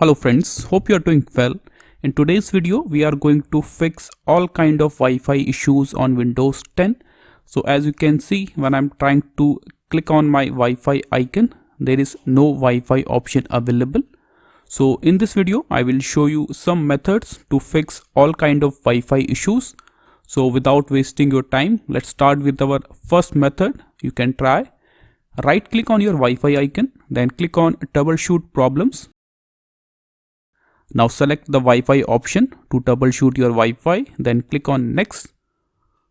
Hello friends, hope you are doing well. In today's video, we are going to fix all kind of Wi-Fi issues on Windows 10. So as you can see, when I'm trying to click on my Wi-Fi icon, there is no Wi-Fi option available. So in this video, I will show you some methods to fix all kind of Wi-Fi issues. So without wasting your time, let's start with our first method. You can try. Right click on your Wi-Fi icon, then click on troubleshoot problems. Now select the Wi-Fi option to troubleshoot your Wi-Fi, then click on next.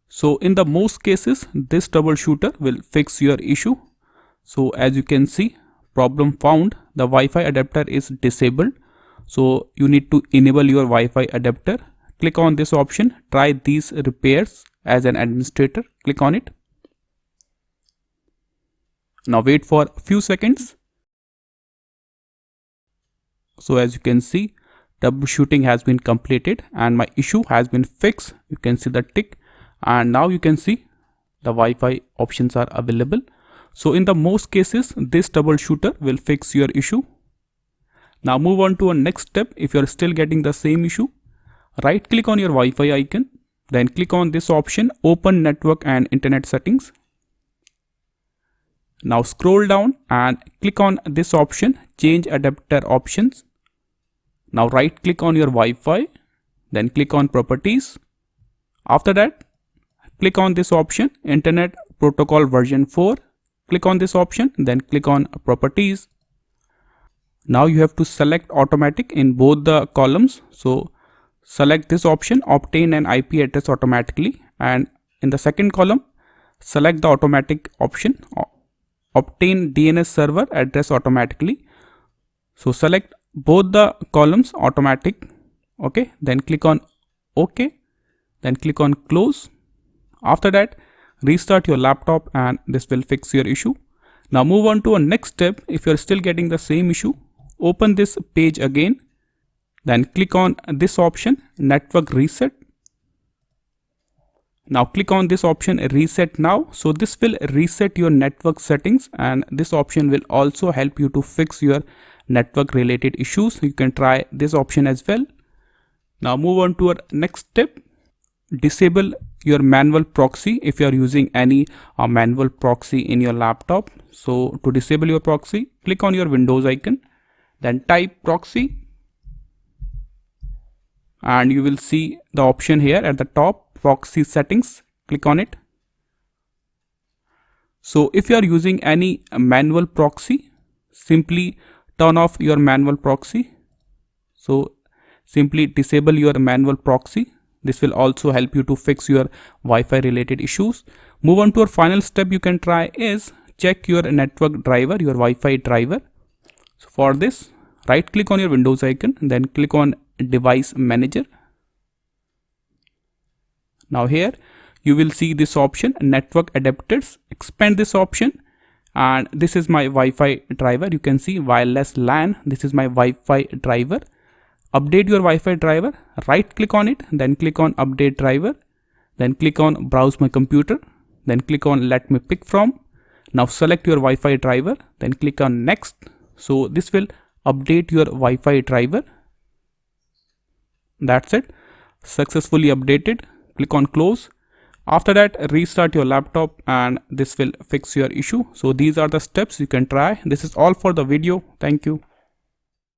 So in the most cases, this troubleshooter will fix your issue. So as you can see, problem found, the Wi-Fi adapter is disabled. So you need to enable your Wi-Fi adapter. Click on this option, try these repairs as an administrator, click on it. Now wait for a few seconds. So as you can see, troubleshooting has been completed and my issue has been fixed. You can see the tick and now you can see the Wi-Fi options are available. So in the most cases, this troubleshooter will fix your issue. Now move on to a next step. If you are still getting the same issue, right click on your Wi-Fi icon, then click on this option, open network and internet settings. Now scroll down and click on this option, change adapter options. Now right click on your Wi-Fi, then click on properties. After that, click on this option, Internet Protocol version 4. Click on this option, then click on properties. Now you have to select automatic in both the columns. So select this option, obtain an IP address automatically, and in the second column, select the automatic option, obtain DNS server address automatically. So select both the columns automatic. Okay, then click on OK, then click on close. After that, restart your laptop and this will fix your issue. Now move on to a next step. If you are still getting the same issue, open this page again, then click on this option, network reset. Now click on this option, reset now. So this will reset your network settings and this option will also help you to fix your network related issues. You can try this option as well. Now move on to our next step. Disable your manual proxy if you are using any manual proxy in your laptop. So to disable your proxy, click on your Windows icon, then type proxy and you will see the option here at the top, proxy settings. Click on it. So if you are using any manual proxy, simply turn off your manual proxy. So simply disable your manual proxy. This will also help you to fix your Wi-Fi related issues. Move on to our final step you can try is check your network driver, your Wi-Fi driver. So for this, right click on your Windows icon, then click on device manager. Now here you will see this option, network adapters. Expand this option and this is my Wi-Fi driver. You can see wireless LAN. This is my Wi-Fi driver. Update your Wi-Fi driver. Right click on it, then click on update driver, then click on browse my computer, then click on let me pick from. Now select your Wi-Fi driver, then click on next. So this will update your Wi-Fi driver. That's it, successfully updated. Click on close. After that, restart your laptop and this will fix your issue. So these are the steps you can try. This is all for the video. Thank you.